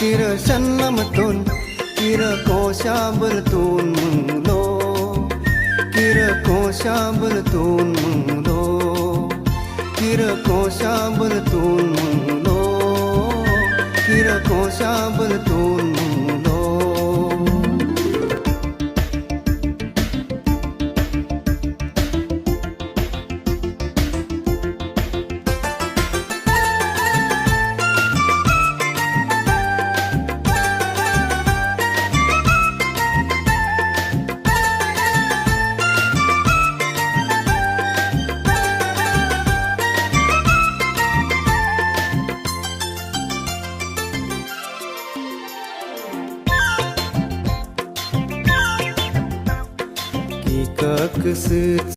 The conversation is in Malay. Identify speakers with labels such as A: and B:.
A: kira shanam tun kira kosha bertun lo kira kosha bertun lo kira kosha bertun lo kira kosha bertun lo Kekak